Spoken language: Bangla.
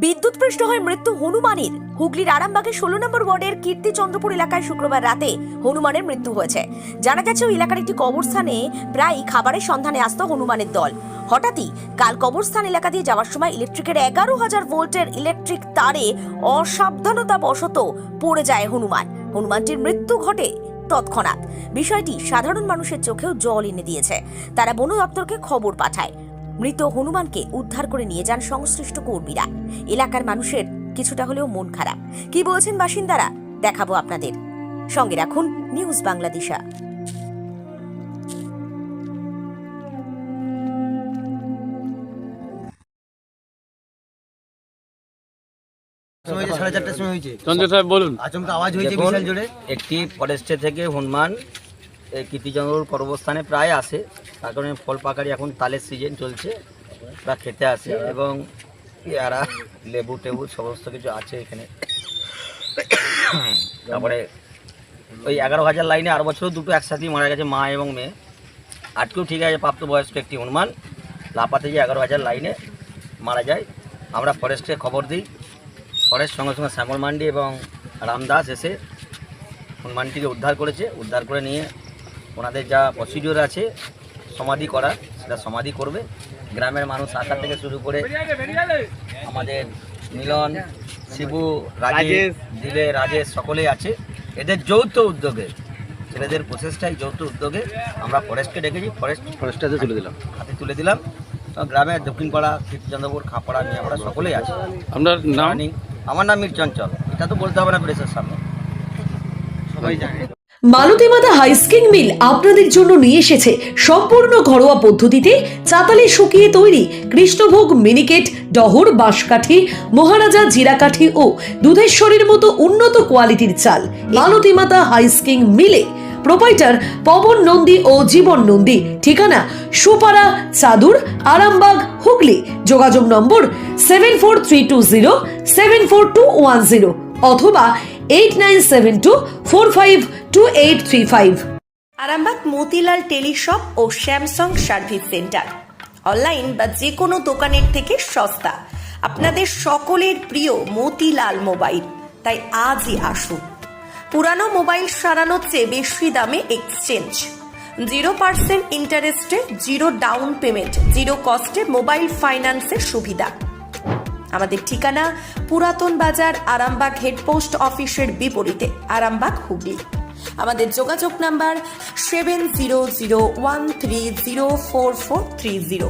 বিদ্যুৎপৃষ্ট হয়ে মৃত্যু হনুমানের। হুগলির আরামবাগের 16 নম্বর ওয়ার্ডের কীর্তিচন্দ্রপুর এলাকায় শুক্রবার রাতে হনুমানের মৃত্যু হয়েছে। জানা গেছে ওই এলাকার একটি কবরস্থানে প্রায় খাবারের সন্ধানে আসত হনুমানের দল। হঠাৎই কাল কবরস্থান এলাকা দিয়ে যাওয়ার সময় ইলেকট্রিকের 11,000 ভোল্টের ইলেকট্রিক তারে অসাবধানতা বশত পড়ে যায় হনুমানটির মৃত্যু ঘটে তৎক্ষণাৎ। বিষয়টি সাধারণ মানুষের চোখেও জল এনে দিয়েছে। তারা বন দপ্তরকে খবর পাঠায়। মৃত হনুমানকে উদ্ধার করে নিয়ে যান সংশ্লিষ্ট কর্মীরা। এলাকার মানুষের কিছুটা হলেও মন খারাপ। কি বলছেন বাসিন্দারা দেখাবো আপনাদের। সঙ্গে রাখুন নিউজ বাংলাদেশা। একটি ফরেস্টে থেকে হনুমান কীর্তিচন্দ্রপুর কর্মস্থানে প্রায় আসে। তার কারণে ফল পাকারি এখন তালের সিজন চলছে, বা খেতে আসে এবং পেয়ারা লেবু টেবু সমস্ত কিছু আছে এখানে। তারপরে ওই 11,000 লাইনে আর বছরও দুটো একসাথেই মারা গেছে, মা এবং মেয়ে। আজকেও ঠিক আছে, প্রাপ্তবয়স্ক একটি হনুমান লাপাতে যে 11,000 লাইনে মারা যায়। আমরা ফরেস্টে খবর দিই, ফরেস্ট সঙ্গে সঙ্গে শ্যামল মান্ডি এবং রামদাস এসে হনুমানটিকে উদ্ধার করেছে। উদ্ধার করে নিয়ে ওনাদের যা প্রসিডিওর আছে সমাধি করা, সেটা সমাধি করবে। গ্রামের মানুষ আশা থেকে শুরু করে আমাদের মিলন, শিবু, রাজেশ, দিলে, রাজেশ সকলেই আছে। এদের যৌথ উদ্যোগে, ছেলেদের প্রচেষ্টায় যৌথ উদ্যোগে আমরা ফরেস্টকে ডেকেছি, ফরেস্টে হাতে তুলে দিলাম। গ্রামের দক্ষিণপাড়া, কীর্তিচন্দ্রপুর, খাপাড়া, মিয়াপাড়া সকলেই আছে। আপনার নাম? আমার নাম মিরচঞ্চল। এটা তো বলতে হবে না প্রেসের সামনে, সবাই জানে। মালতী মাতা হাইস্কিং মিল আপনাদের জন্য নিয়ে এসেছে সম্পূর্ণ ঘরোয়া পদ্ধতিতে চাতালে শুকিয়ে তৈরি কৃষ্ণভোগ, মিনিকেট, ডহর, বাঁশকাঠি, মহারাজা, জিরাকাঠি ও দুধেশ্বরীর মতো উন্নত কোয়ালিটির চাল। মালতী মাতা হাইস্কিং মিলে প্রোপাইটার পবন নন্দী ও জীবন নন্দী। ঠিকানা সুপারা, চাদুর, আরামবাগ, হুগলি। যোগাযোগ নম্বর 7432074210 অথবা 8972452835। আরামবাগ মতিলাল টেলিশপ ও স্যামসাং সার্ভিস সেন্টার। অনলাইন বা যে কোনো দোকানের থেকে সস্তা। আপনাদের সকলের প্রিয় মতিলাল মোবাইল। তাই আজই আসুন। পুরানো মোবাইল সারানোর চেয়ে বেশি দামে এক্সচেঞ্জ। 0% ইন্টারেস্টে, 0 ডাউন পেমেন্ট, 0 কস্টে মোবাইল ফাইন্যান্সের সুবিধা। আমাদের ঠিকানা পুরাতন বাজার, আরামবাগ হেডপোস্ট অফিসের বিপরীতে, আরামবাগ, হুগলি। আমাদের যোগাযোগ নাম্বার 7001304430।